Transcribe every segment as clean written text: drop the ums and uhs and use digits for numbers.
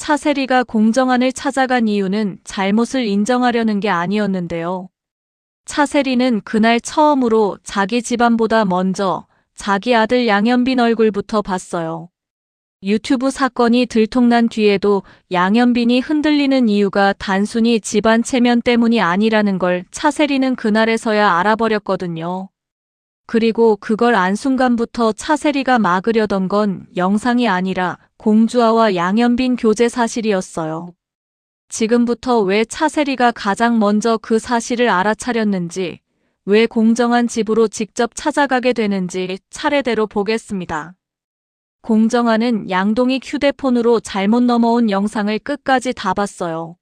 차세리가 공정한을 찾아간 이유는 잘못을 인정하려는 게 아니었는데요. 차세리는 그날 처음으로 자기 집안보다 먼저 자기 아들 양현빈 얼굴부터 봤어요. 유튜브 사건이 들통난 뒤에도 양현빈이 흔들리는 이유가 단순히 집안 체면 때문이 아니라는 걸 차세리는 그날에서야 알아버렸거든요. 그리고 그걸 안 순간부터 차세리가 막으려던 건 영상이 아니라 공주아와 양현빈 교제 사실이었어요. 지금부터 왜 차세리가 가장 먼저 그 사실을 알아차렸는지, 왜 공정한 집으로 직접 찾아가게 되는지 차례대로 보겠습니다. 공정한은 양동익 휴대폰으로 잘못 넘어온 영상을 끝까지 다 봤어요.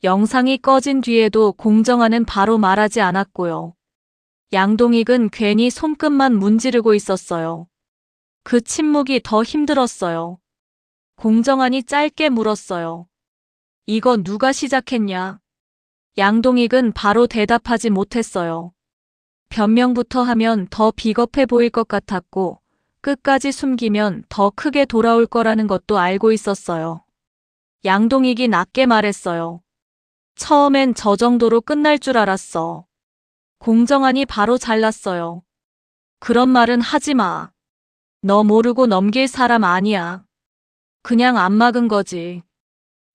영상이 꺼진 뒤에도 공정한은 바로 말하지 않았고요. 양동익은 괜히 손끝만 문지르고 있었어요. 그 침묵이 더 힘들었어요. 공정한이 짧게 물었어요. 이거 누가 시작했냐? 양동익은 바로 대답하지 못했어요. 변명부터 하면 더 비겁해 보일 것 같았고, 끝까지 숨기면 더 크게 돌아올 거라는 것도 알고 있었어요. 양동익이 낮게 말했어요. 처음엔 저 정도로 끝날 줄 알았어. 공정한이 바로 잘랐어요. 그런 말은 하지 마. 너 모르고 넘길 사람 아니야. 그냥 안 막은 거지.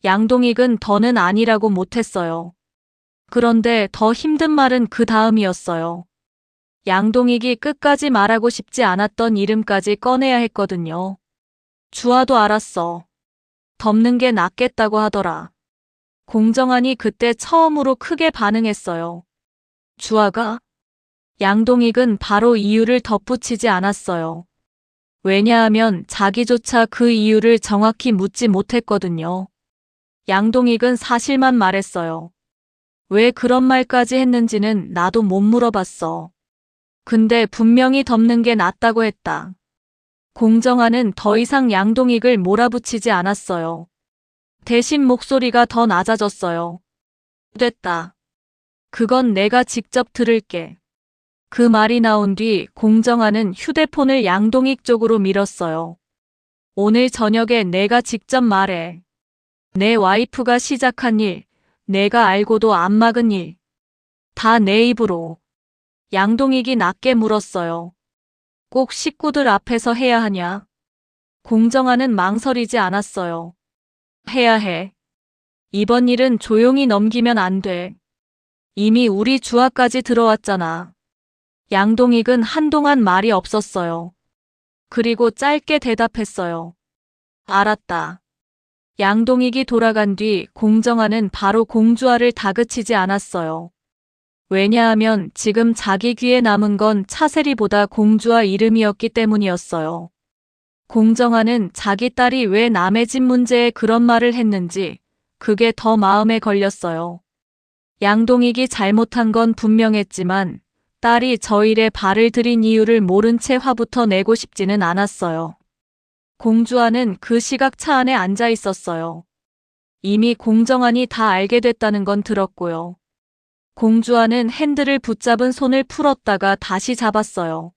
양동익은 더는 아니라고 못했어요. 그런데 더 힘든 말은 그 다음이었어요. 양동익이 끝까지 말하고 싶지 않았던 이름까지 꺼내야 했거든요. 주아도 알았어. 덮는 게 낫겠다고 하더라. 공정한이 그때 처음으로 크게 반응했어요. 주아가? 양동익은 바로 이유를 덧붙이지 않았어요. 왜냐하면 자기조차 그 이유를 정확히 묻지 못했거든요. 양동익은 사실만 말했어요. 왜 그런 말까지 했는지는 나도 못 물어봤어. 근데 분명히 덮는 게 낫다고 했다. 공정한은 더 이상 양동익을 몰아붙이지 않았어요. 대신 목소리가 더 낮아졌어요. 됐다. 그건 내가 직접 들을게. 그 말이 나온 뒤 공정한은 휴대폰을 양동익 쪽으로 밀었어요. 오늘 저녁에 내가 직접 말해. 내 와이프가 시작한 일, 내가 알고도 안 막은 일. 다 내 입으로. 양동익이 낮게 물었어요. 꼭 식구들 앞에서 해야 하냐? 공정한은 망설이지 않았어요. 해야 해. 이번 일은 조용히 넘기면 안 돼. 이미 우리 주아까지 들어왔잖아. 양동익은 한동안 말이 없었어요. 그리고 짧게 대답했어요. 알았다. 양동익이 돌아간 뒤 공정한은 바로 공주아를 다그치지 않았어요. 왜냐하면 지금 자기 귀에 남은 건 차세리보다 공주아 이름이었기 때문이었어요. 공정한은 자기 딸이 왜 남의 집 문제에 그런 말을 했는지 그게 더 마음에 걸렸어요. 양동익이 잘못한 건 분명했지만 딸이 저 일에 발을 들인 이유를 모른 채 화부터 내고 싶지는 않았어요. 공주아는 그 시각차 안에 앉아 있었어요. 이미 공정한이 다 알게 됐다는 건 들었고요. 공주아는 핸들을 붙잡은 손을 풀었다가 다시 잡았어요.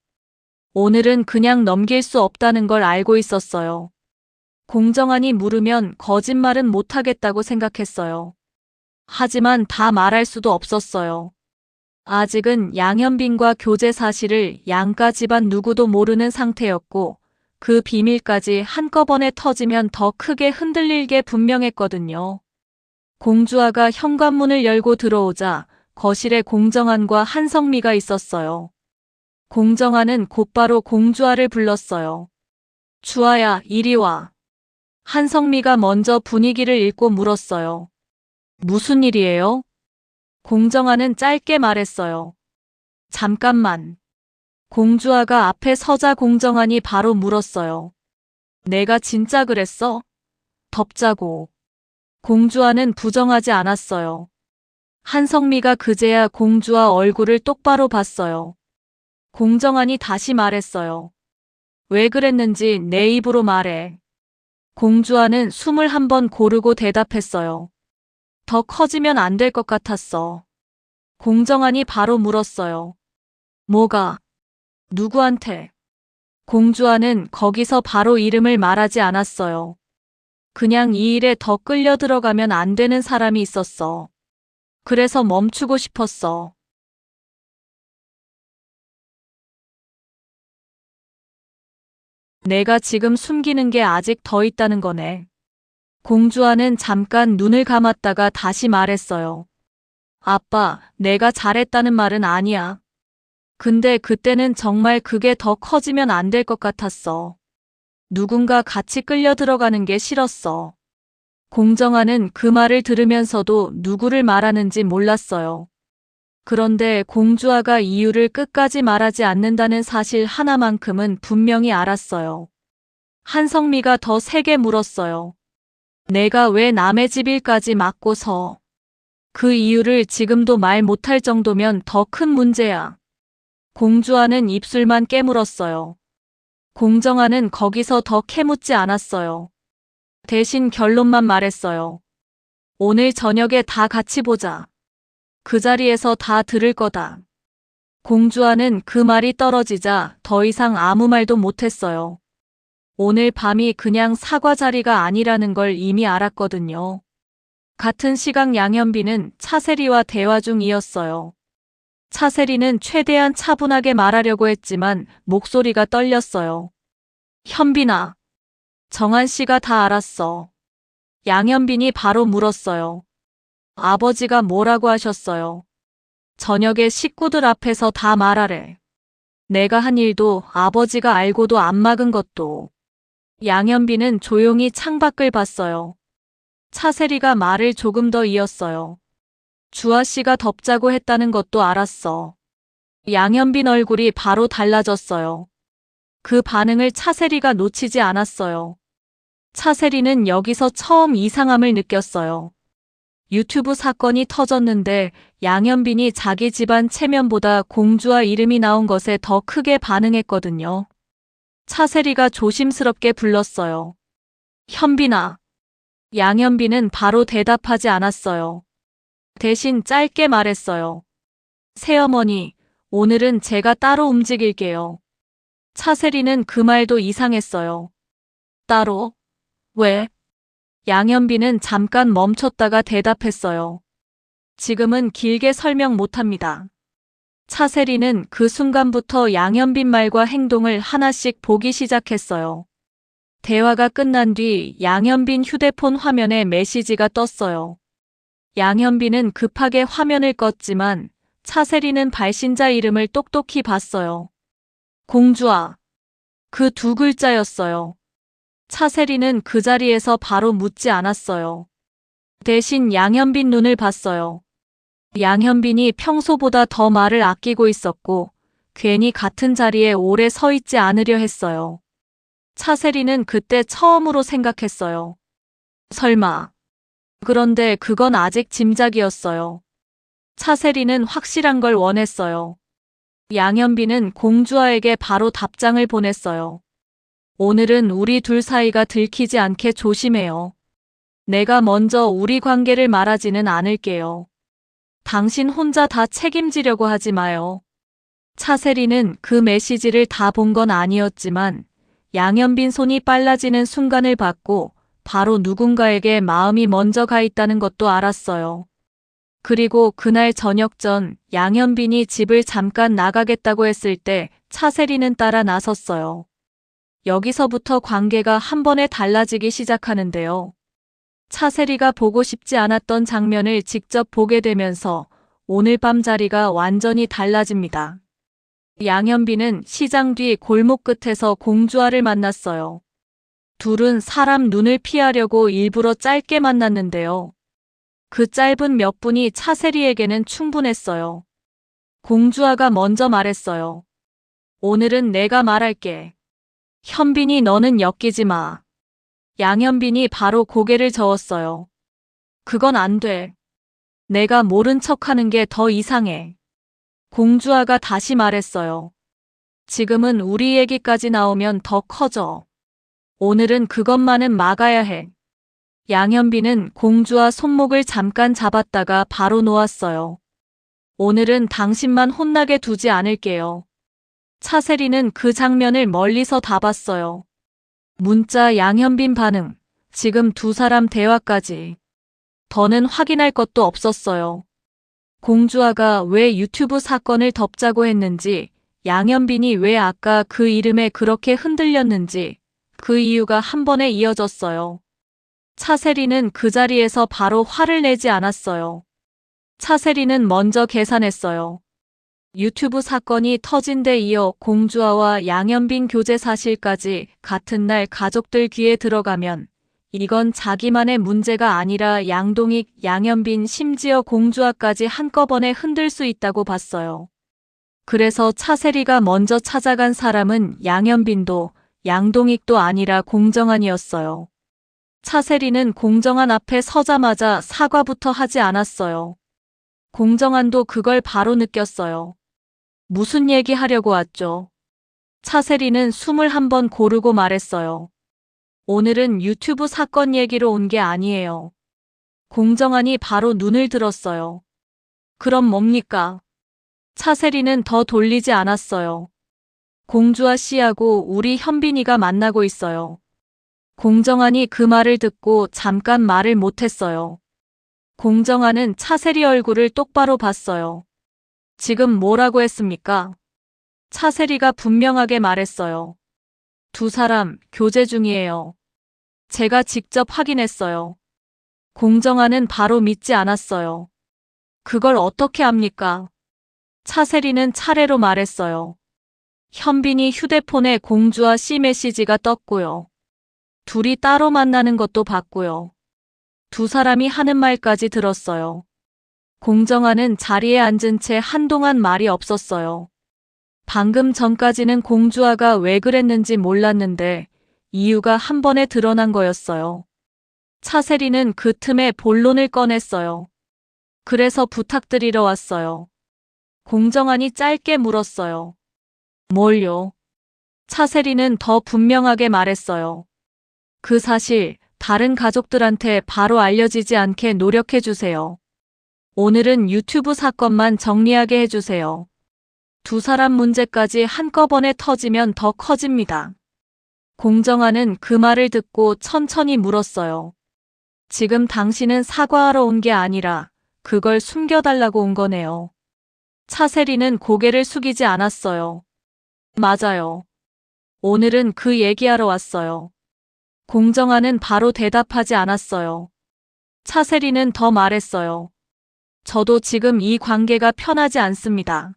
오늘은 그냥 넘길 수 없다는 걸 알고 있었어요. 공정한이 물으면 거짓말은 못하겠다고 생각했어요. 하지만 다 말할 수도 없었어요. 아직은 양현빈과 교제 사실을 양가 집안 누구도 모르는 상태였고 그 비밀까지 한꺼번에 터지면 더 크게 흔들릴 게 분명했거든요. 공주아가 현관문을 열고 들어오자 거실에 공정한과 한성미가 있었어요. 공정한은 곧바로 공주아를 불렀어요. 주아야, 이리 와. 한성미가 먼저 분위기를 읽고 물었어요. 무슨 일이에요? 공정한은 짧게 말했어요. 잠깐만. 공주아가 앞에 서자 공정한이 바로 물었어요. 내가 진짜 그랬어? 덮자고. 공주아는 부정하지 않았어요. 한성미가 그제야 공주아 얼굴을 똑바로 봤어요. 공정한이 다시 말했어요. 왜 그랬는지 내 입으로 말해. 공주아는 숨을 한번 고르고 대답했어요. 더 커지면 안 될 것 같았어. 공정한이 바로 물었어요. 뭐가? 누구한테? 공주아는 거기서 바로 이름을 말하지 않았어요. 그냥 이 일에 더 끌려 들어가면 안 되는 사람이 있었어. 그래서 멈추고 싶었어. 내가 지금 숨기는 게 아직 더 있다는 거네. 공주아는 잠깐 눈을 감았다가 다시 말했어요. 아빠, 내가 잘했다는 말은 아니야. 근데 그때는 정말 그게 더 커지면 안 될 것 같았어. 누군가 같이 끌려 들어가는 게 싫었어. 공정아는 그 말을 들으면서도 누구를 말하는지 몰랐어요. 그런데 공주아가 이유를 끝까지 말하지 않는다는 사실 하나만큼은 분명히 알았어요. 한성미가 더 세게 물었어요. 내가 왜 남의 집 일까지 맡고서. 그 이유를 지금도 말 못할 정도면 더 큰 문제야. 공주아는 입술만 깨물었어요. 공정아는 거기서 더 캐묻지 않았어요. 대신 결론만 말했어요. 오늘 저녁에 다 같이 보자. 그 자리에서 다 들을 거다. 공주아는 그 말이 떨어지자 더 이상 아무 말도 못했어요. 오늘 밤이 그냥 사과 자리가 아니라는 걸 이미 알았거든요. 같은 시각 양현빈은 차세리와 대화 중이었어요. 차세리는 최대한 차분하게 말하려고 했지만 목소리가 떨렸어요. 현빈아, 정한 씨가 다 알았어. 양현빈이 바로 물었어요. 아버지가 뭐라고 하셨어요? 저녁에 식구들 앞에서 다 말하래. 내가 한 일도 아버지가 알고도 안 막은 것도. 양현빈은 조용히 창밖을 봤어요. 차세리가 말을 조금 더 이었어요. 주아 씨가 덮자고 했다는 것도 알았어. 양현빈 얼굴이 바로 달라졌어요. 그 반응을 차세리가 놓치지 않았어요. 차세리는 여기서 처음 이상함을 느꼈어요. 유튜브 사건이 터졌는데 양현빈이 자기 집안 체면보다 공주아 이름이 나온 것에 더 크게 반응했거든요. 차세리가 조심스럽게 불렀어요. 현빈아. 양현빈은 바로 대답하지 않았어요. 대신 짧게 말했어요. 새어머니, 오늘은 제가 따로 움직일게요. 차세리는 그 말도 이상했어요. 따로? 왜? 양현빈은 잠깐 멈췄다가 대답했어요. 지금은 길게 설명 못합니다. 차세리는 그 순간부터 양현빈 말과 행동을 하나씩 보기 시작했어요. 대화가 끝난 뒤 양현빈 휴대폰 화면에 메시지가 떴어요. 양현빈은 급하게 화면을 껐지만 차세리는 발신자 이름을 똑똑히 봤어요. 공주아. 그 두 글자였어요. 차세리는 그 자리에서 바로 묻지 않았어요. 대신 양현빈 눈을 봤어요. 양현빈이 평소보다 더 말을 아끼고 있었고 괜히 같은 자리에 오래 서 있지 않으려 했어요. 차세리는 그때 처음으로 생각했어요. 설마. 그런데 그건 아직 짐작이었어요. 차세리는 확실한 걸 원했어요. 양현빈은 공주아에게 바로 답장을 보냈어요. 오늘은 우리 둘 사이가 들키지 않게 조심해요. 내가 먼저 우리 관계를 말하지는 않을게요. 당신 혼자 다 책임지려고 하지 마요. 차세리는 그 메시지를 다 본 건 아니었지만 양현빈 손이 빨라지는 순간을 봤고 바로 누군가에게 마음이 먼저 가 있다는 것도 알았어요. 그리고 그날 저녁 전 양현빈이 집을 잠깐 나가겠다고 했을 때 차세리는 따라 나섰어요. 여기서부터 관계가 한 번에 달라지기 시작하는데요. 차세리가 보고 싶지 않았던 장면을 직접 보게 되면서 오늘 밤 자리가 완전히 달라집니다. 양현빈은 시장 뒤 골목 끝에서 공주아를 만났어요. 둘은 사람 눈을 피하려고 일부러 짧게 만났는데요. 그 짧은 몇 분이 차세리에게는 충분했어요. 공주아가 먼저 말했어요. 오늘은 내가 말할게. 현빈이 너는 엮이지 마. 양현빈이 바로 고개를 저었어요. 그건 안 돼. 내가 모른 척하는 게 더 이상해. 공주아가 다시 말했어요. 지금은 우리 얘기까지 나오면 더 커져. 오늘은 그것만은 막아야 해. 양현빈은 공주아 손목을 잠깐 잡았다가 바로 놓았어요. 오늘은 당신만 혼나게 두지 않을게요. 차세리는 그 장면을 멀리서 다 봤어요. 문자 양현빈 반응, 지금 두 사람 대화까지. 더는 확인할 것도 없었어요. 공주아가 왜 유튜브 사건을 덮자고 했는지, 양현빈이 왜 아까 그 이름에 그렇게 흔들렸는지, 그 이유가 한 번에 이어졌어요. 차세리는 그 자리에서 바로 화를 내지 않았어요. 차세리는 먼저 계산했어요. 유튜브 사건이 터진 데 이어 공주아와 양현빈 교제 사실까지 같은 날 가족들 귀에 들어가면 이건 자기만의 문제가 아니라 양동익, 양현빈, 심지어 공주아까지 한꺼번에 흔들 수 있다고 봤어요. 그래서 차세리가 먼저 찾아간 사람은 양현빈도 양동익도 아니라 공정한이었어요. 차세리는 공정한 앞에 서자마자 사과부터 하지 않았어요. 공정한도 그걸 바로 느꼈어요. 무슨 얘기 하려고 왔죠? 차세리는 숨을 한번 고르고 말했어요. 오늘은 유튜브 사건 얘기로 온 게 아니에요. 공정한이 바로 눈을 들었어요. 그럼 뭡니까? 차세리는 더 돌리지 않았어요. 공주아 씨하고 우리 현빈이가 만나고 있어요. 공정한이 그 말을 듣고 잠깐 말을 못했어요. 공정한은 차세리 얼굴을 똑바로 봤어요. 지금 뭐라고 했습니까? 차세리가 분명하게 말했어요. 두 사람 교제 중이에요. 제가 직접 확인했어요. 공정한은 바로 믿지 않았어요. 그걸 어떻게 압니까? 차세리는 차례로 말했어요. 현빈이 휴대폰에 공주아 씨 메시지가 떴고요. 둘이 따로 만나는 것도 봤고요. 두 사람이 하는 말까지 들었어요. 공정한은 자리에 앉은 채 한동안 말이 없었어요. 방금 전까지는 공주아가 왜 그랬는지 몰랐는데 이유가 한 번에 드러난 거였어요. 차세리는 그 틈에 본론을 꺼냈어요. 그래서 부탁드리러 왔어요. 공정한이 짧게 물었어요. 뭘요? 차세리는 더 분명하게 말했어요. 그 사실 다른 가족들한테 바로 알려지지 않게 노력해 주세요. 오늘은 유튜브 사건만 정리하게 해주세요. 두 사람 문제까지 한꺼번에 터지면 더 커집니다. 공정한은 그 말을 듣고 천천히 물었어요. 지금 당신은 사과하러 온 게 아니라 그걸 숨겨달라고 온 거네요. 차세리는 고개를 숙이지 않았어요. 맞아요. 오늘은 그 얘기하러 왔어요. 공정한은 바로 대답하지 않았어요. 차세리는 더 말했어요. 저도 지금 이 관계가 편하지 않습니다.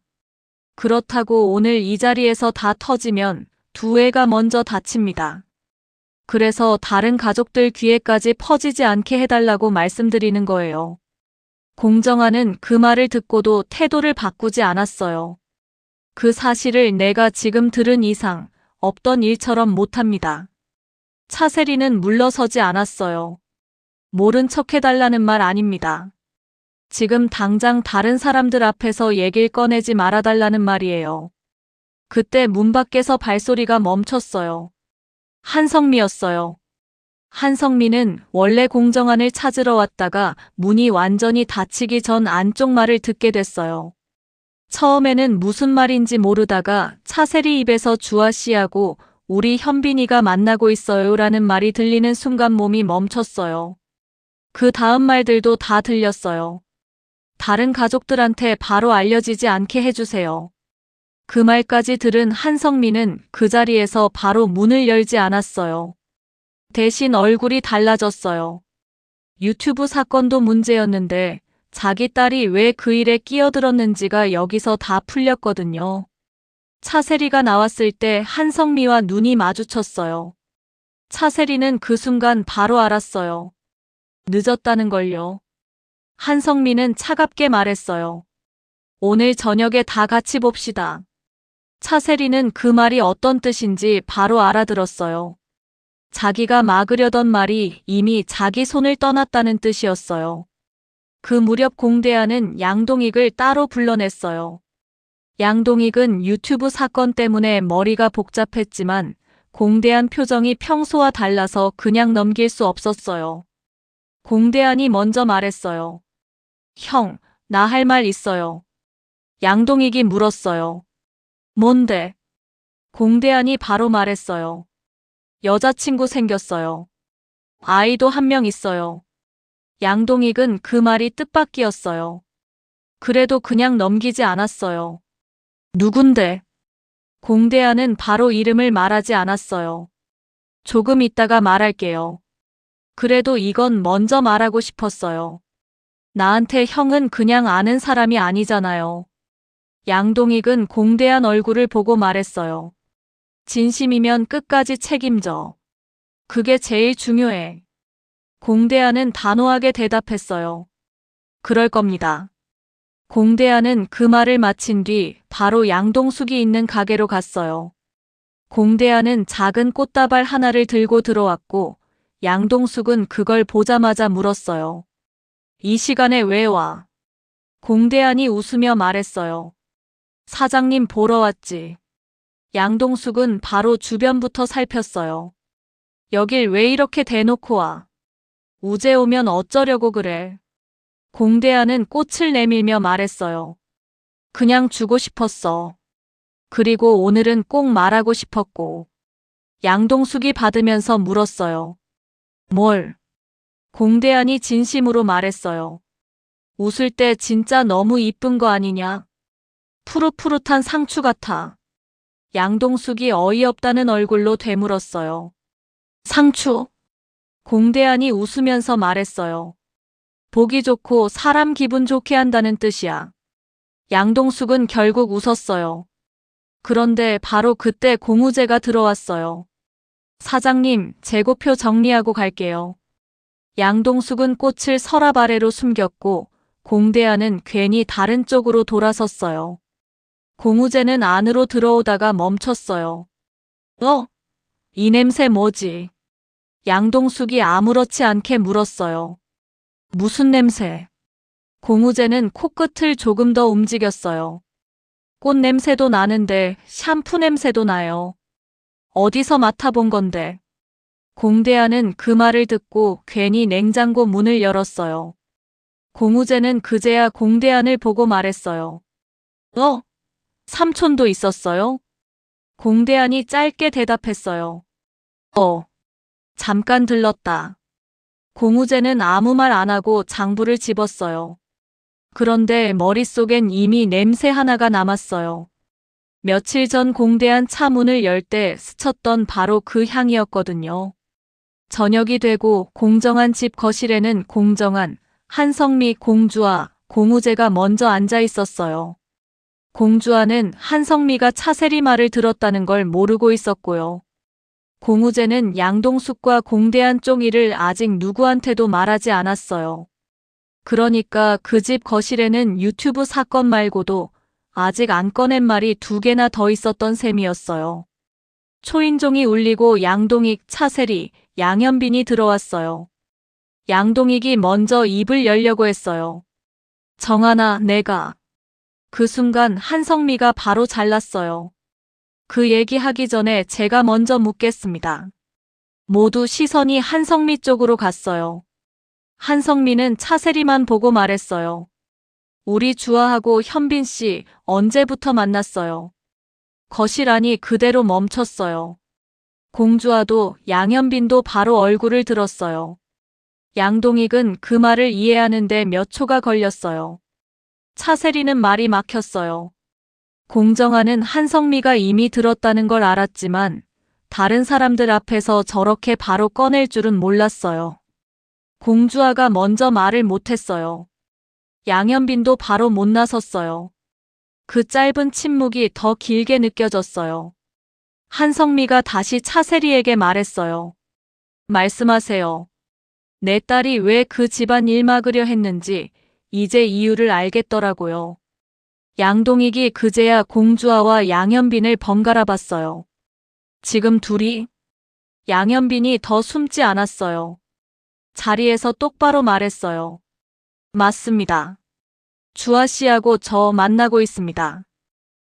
그렇다고 오늘 이 자리에서 다 터지면 두 애가 먼저 다칩니다. 그래서 다른 가족들 귀에까지 퍼지지 않게 해달라고 말씀드리는 거예요. 공정한은 그 말을 듣고도 태도를 바꾸지 않았어요. 그 사실을 내가 지금 들은 이상 없던 일처럼 못합니다. 차세리는 물러서지 않았어요. 모른 척 해달라는 말 아닙니다. 지금 당장 다른 사람들 앞에서 얘길 꺼내지 말아달라는 말이에요. 그때 문 밖에서 발소리가 멈췄어요. 한성미였어요. 한성미는 원래 공정한을 찾으러 왔다가 문이 완전히 닫히기 전 안쪽 말을 듣게 됐어요. 처음에는 무슨 말인지 모르다가 차세리 입에서 주아 씨하고 우리 현빈이가 만나고 있어요라는 말이 들리는 순간 몸이 멈췄어요. 그 다음 말들도 다 들렸어요. 다른 가족들한테 바로 알려지지 않게 해주세요. 그 말까지 들은 한성민은 그 자리에서 바로 문을 열지 않았어요. 대신 얼굴이 달라졌어요. 유튜브 사건도 문제였는데 자기 딸이 왜 그 일에 끼어들었는지가 여기서 다 풀렸거든요. 차세리가 나왔을 때 한성미와 눈이 마주쳤어요. 차세리는 그 순간 바로 알았어요. 늦었다는 걸요. 한성미는 차갑게 말했어요. 오늘 저녁에 다 같이 봅시다. 차세리는 그 말이 어떤 뜻인지 바로 알아들었어요. 자기가 막으려던 말이 이미 자기 손을 떠났다는 뜻이었어요. 그 무렵 공대하는 양동익을 따로 불러냈어요. 양동익은 유튜브 사건 때문에 머리가 복잡했지만 공대한 표정이 평소와 달라서 그냥 넘길 수 없었어요. 공대한이 먼저 말했어요. 형, 나 할 말 있어요. 양동익이 물었어요. 뭔데? 공대한이 바로 말했어요. 여자친구 생겼어요. 아이도 한 명 있어요. 양동익은 그 말이 뜻밖이었어요. 그래도 그냥 넘기지 않았어요. 누군데? 공대하는 바로 이름을 말하지 않았어요. 조금 있다가 말할게요. 그래도 이건 먼저 말하고 싶었어요. 나한테 형은 그냥 아는 사람이 아니잖아요. 양동익은 공대한 얼굴을 보고 말했어요. 진심이면 끝까지 책임져. 그게 제일 중요해. 공대한은 단호하게 대답했어요. 그럴 겁니다. 공대한은 그 말을 마친 뒤 바로 양동숙이 있는 가게로 갔어요. 공대한은 작은 꽃다발 하나를 들고 들어왔고 양동숙은 그걸 보자마자 물었어요. 이 시간에 왜 와? 공대한이 웃으며 말했어요. 사장님 보러 왔지. 양동숙은 바로 주변부터 살폈어요. 여길 왜 이렇게 대놓고 와? 우제 오면 어쩌려고 그래? 공대한은 꽃을 내밀며 말했어요. 그냥 주고 싶었어. 그리고 오늘은 꼭 말하고 싶었고. 양동숙이 받으면서 물었어요. 뭘? 공대한이 진심으로 말했어요. 웃을 때 진짜 너무 이쁜 거 아니냐? 푸릇푸릇한 상추 같아. 양동숙이 어이없다는 얼굴로 되물었어요. 상추? 공대한이 웃으면서 말했어요. 보기 좋고 사람 기분 좋게 한다는 뜻이야. 양동숙은 결국 웃었어요. 그런데 바로 그때 공우제가 들어왔어요. 사장님, 재고표 정리하고 갈게요. 양동숙은 꽃을 서랍 아래로 숨겼고 공대한은 괜히 다른 쪽으로 돌아섰어요. 공우제는 안으로 들어오다가 멈췄어요. 이 냄새 뭐지? 양동숙이 아무렇지 않게 물었어요. 무슨 냄새? 공우제는 코끝을 조금 더 움직였어요. 꽃 냄새도 나는데 샴푸 냄새도 나요. 어디서 맡아본 건데? 공대한은 그 말을 듣고 괜히 냉장고 문을 열었어요. 공우제는 그제야 공대한을 보고 말했어요. 삼촌도 있었어요? 공대한이 짧게 대답했어요. 잠깐 들렀다. 공우제는 아무 말 안 하고 장부를 집었어요. 그런데 머릿속엔 이미 냄새 하나가 남았어요. 며칠 전 공대한 차 문을 열 때 스쳤던 바로 그 향이었거든요. 저녁이 되고 공정한 집 거실에는 공정한, 한성미 공주와 공우제가 먼저 앉아 있었어요. 공주와는 한성미가 차세리말을 들었다는 걸 모르고 있었고요. 공우제는 양동숙과 공대한 쫑이를 아직 누구한테도 말하지 않았어요. 그러니까 그 집 거실에는 유튜브 사건 말고도 아직 안 꺼낸 말이 2개나 더 있었던 셈이었어요. 초인종이 울리고 양동익, 차세리, 양현빈이 들어왔어요. 양동익이 먼저 입을 열려고 했어요. 정하나, 내가. 그 순간 한성미가 바로 잘랐어요. 그 얘기하기 전에 제가 먼저 묻겠습니다. 모두 시선이 한성미 쪽으로 갔어요. 한성미는 차세리만 보고 말했어요. 우리 주아하고 현빈 씨 언제부터 만났어요? 거실 안이 그대로 멈췄어요. 공주아도 양현빈도 바로 얼굴을 들었어요. 양동익은 그 말을 이해하는데 몇 초가 걸렸어요. 차세리는 말이 막혔어요. 공정하는 한성미가 이미 들었다는 걸 알았지만 다른 사람들 앞에서 저렇게 바로 꺼낼 줄은 몰랐어요. 공주아가 먼저 말을 못했어요. 양현빈도 바로 못 나섰어요. 그 짧은 침묵이 더 길게 느껴졌어요. 한성미가 다시 차세리에게 말했어요. 말씀하세요. 내 딸이 왜 그 집안 일 막으려 했는지 이제 이유를 알겠더라고요. 양동익이 그제야 공주아와 양현빈을 번갈아 봤어요. 지금 둘이? 양현빈이 더 숨지 않았어요. 자리에서 똑바로 말했어요. 맞습니다. 주아 씨하고 저 만나고 있습니다.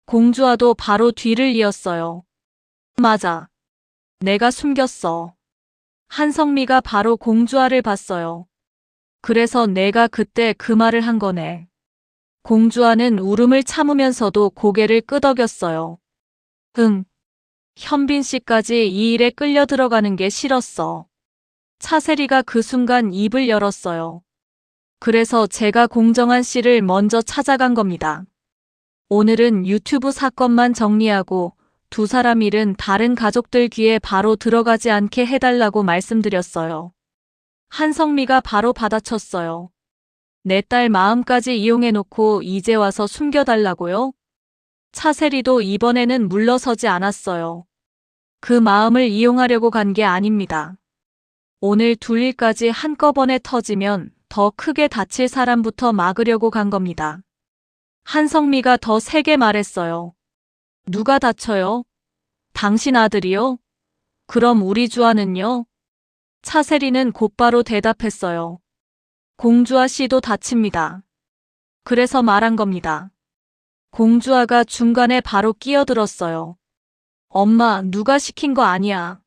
공주아도 바로 뒤를 이었어요. 맞아. 내가 숨겼어. 한성미가 바로 공주아를 봤어요. 그래서 내가 그때 그 말을 한 거네. 공주아는 울음을 참으면서도 고개를 끄덕였어요. 현빈 씨까지 이 일에 끌려 들어가는 게 싫었어. 차세리가 그 순간 입을 열었어요. 그래서 제가 공정한 씨를 먼저 찾아간 겁니다. 오늘은 유튜브 사건만 정리하고 두 사람 일은 다른 가족들 귀에 바로 들어가지 않게 해달라고 말씀드렸어요. 한성미가 바로 받아쳤어요. 내 딸 마음까지 이용해놓고 이제 와서 숨겨달라고요? 차세리도 이번에는 물러서지 않았어요. 그 마음을 이용하려고 간 게 아닙니다. 오늘 둘 일까지 한꺼번에 터지면 더 크게 다칠 사람부터 막으려고 간 겁니다. 한성미가 더 세게 말했어요. 누가 다쳐요? 당신 아들이요? 그럼 우리 주아는요? 차세리는 곧바로 대답했어요. 공주아 씨도 다칩니다. 그래서 말한 겁니다. 공주아가 중간에 바로 끼어들었어요. 엄마, 누가 시킨 거 아니야.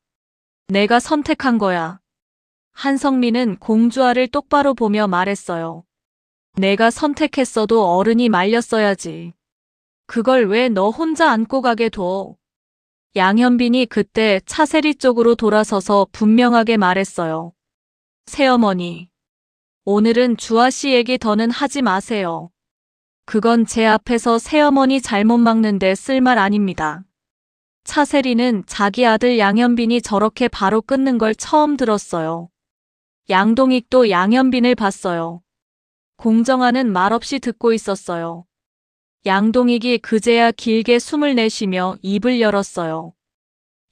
내가 선택한 거야. 한성미는 공주아를 똑바로 보며 말했어요. 내가 선택했어도 어른이 말렸어야지. 그걸 왜 너 혼자 안고 가게 둬? 양현빈이 그때 차세리 쪽으로 돌아서서 분명하게 말했어요. 새어머니, 오늘은 주아 씨 얘기 더는 하지 마세요. 그건 제 앞에서 새어머니 잘못 막는데 쓸 말 아닙니다. 차세리는 자기 아들 양현빈이 저렇게 바로 끊는 걸 처음 들었어요. 양동익도 양현빈을 봤어요. 공정아는 말없이 듣고 있었어요. 양동익이 그제야 길게 숨을 내쉬며 입을 열었어요.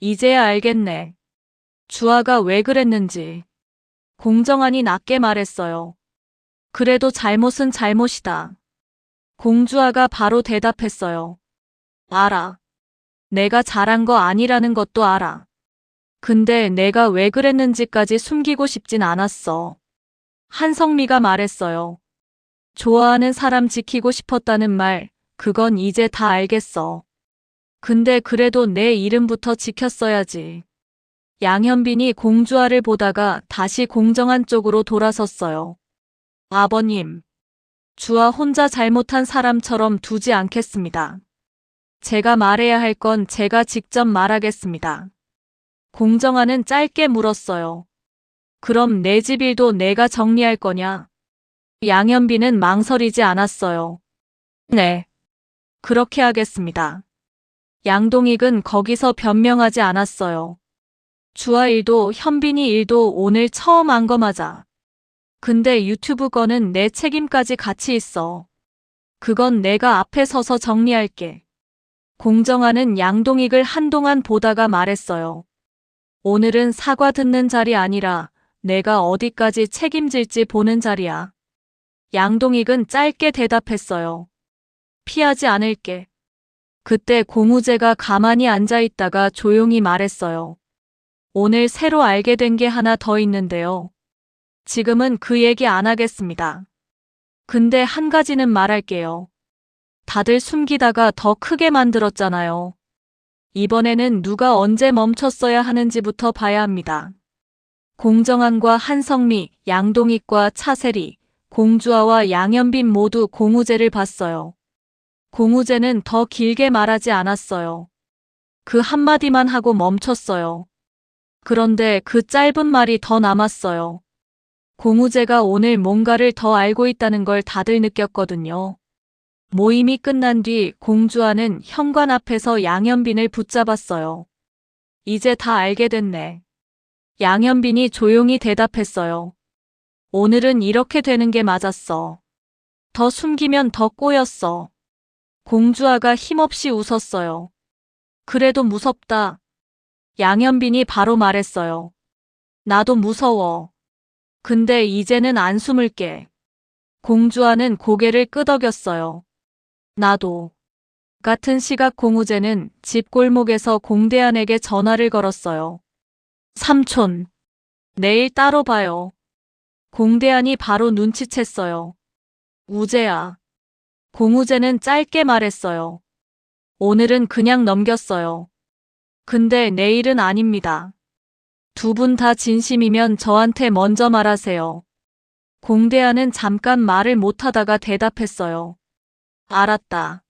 이제야 알겠네. 주아가 왜 그랬는지. 공정아니 낮게 말했어요. 그래도 잘못은 잘못이다. 공주아가 바로 대답했어요. 알아. 내가 잘한 거 아니라는 것도 알아. 근데 내가 왜 그랬는지까지 숨기고 싶진 않았어. 한성미가 말했어요. 좋아하는 사람 지키고 싶었다는 말, 그건 이제 다 알겠어. 근데 그래도 내 이름부터 지켰어야지. 양현빈이 공주아를 보다가 다시 공정한 쪽으로 돌아섰어요. 아버님, 주아 혼자 잘못한 사람처럼 두지 않겠습니다. 제가 말해야 할 건 제가 직접 말하겠습니다. 공정아는 짧게 물었어요. 그럼 내 집 일도 내가 정리할 거냐? 양현빈은 망설이지 않았어요. 네. 그렇게 하겠습니다. 양동익은 거기서 변명하지 않았어요. 주아 일도 현빈이 일도 오늘 처음 안 검하자. 근데 유튜브 거는 내 책임까지 같이 있어. 그건 내가 앞에 서서 정리할게. 공정아는 양동익을 한동안 보다가 말했어요. 오늘은 사과 듣는 자리 아니라 내가 어디까지 책임질지 보는 자리야. 양동익은 짧게 대답했어요. 피하지 않을게. 그때 공우재가 가만히 앉아있다가 조용히 말했어요. 오늘 새로 알게 된 게 하나 더 있는데요. 지금은 그 얘기 안 하겠습니다. 근데 한 가지는 말할게요. 다들 숨기다가 더 크게 만들었잖아요. 이번에는 누가 언제 멈췄어야 하는지부터 봐야 합니다. 공정한과 한성미, 양동익과 차세리, 공주아와 양현빈 모두 공우재를 봤어요. 공우재는 더 길게 말하지 않았어요. 그 한마디만 하고 멈췄어요. 그런데 그 짧은 말이 더 남았어요. 공우재가 오늘 뭔가를 더 알고 있다는 걸 다들 느꼈거든요. 모임이 끝난 뒤 공주아는 현관 앞에서 양현빈을 붙잡았어요. 이제 다 알게 됐네. 양현빈이 조용히 대답했어요. 오늘은 이렇게 되는 게 맞았어. 더 숨기면 더 꼬였어. 공주아가 힘없이 웃었어요. 그래도 무섭다. 양현빈이 바로 말했어요. 나도 무서워. 근데 이제는 안 숨을게. 공주아는 고개를 끄덕였어요. 나도. 같은 시각 공우재는 집 골목에서 공대한에게 전화를 걸었어요. 삼촌, 내일 따로 봐요. 공대한이 바로 눈치챘어요. 우재야. 공우재는 짧게 말했어요. 오늘은 그냥 넘겼어요. 근데 내일은 아닙니다. 두 분 다 진심이면 저한테 먼저 말하세요. 공대한은 잠깐 말을 못하다가 대답했어요. 알았다.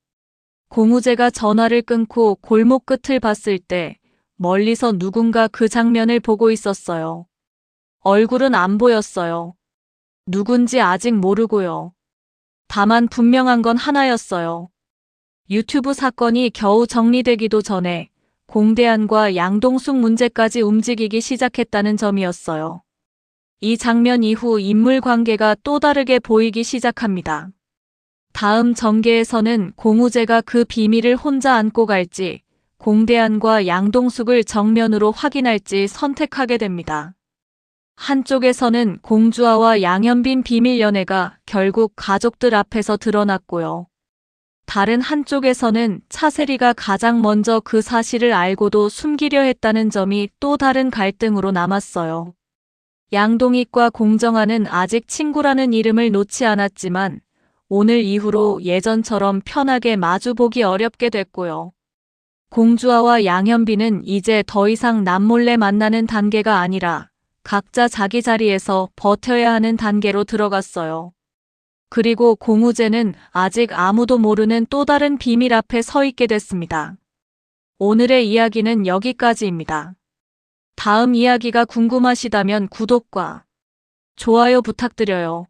공우재가 전화를 끊고 골목 끝을 봤을 때 멀리서 누군가 그 장면을 보고 있었어요. 얼굴은 안 보였어요. 누군지 아직 모르고요. 다만 분명한 건 하나였어요. 유튜브 사건이 겨우 정리되기도 전에 공대안과 양동숙 문제까지 움직이기 시작했다는 점이었어요. 이 장면 이후 인물 관계가 또 다르게 보이기 시작합니다. 다음 전개에서는 공우재가 그 비밀을 혼자 안고 갈지, 공대안과 양동숙을 정면으로 확인할지 선택하게 됩니다. 한쪽에서는 공주아와 양현빈 비밀 연애가 결국 가족들 앞에서 드러났고요. 다른 한쪽에서는 차세리가 가장 먼저 그 사실을 알고도 숨기려 했다는 점이 또 다른 갈등으로 남았어요. 양동익과 공정아는 아직 친구라는 이름을 놓지 않았지만 오늘 이후로 예전처럼 편하게 마주보기 어렵게 됐고요. 공주아와 양현빈은 이제 더 이상 남몰래 만나는 단계가 아니라 각자 자기 자리에서 버텨야 하는 단계로 들어갔어요. 그리고 공우재는 아직 아무도 모르는 또 다른 비밀 앞에 서 있게 됐습니다. 오늘의 이야기는 여기까지입니다. 다음 이야기가 궁금하시다면 구독과 좋아요 부탁드려요.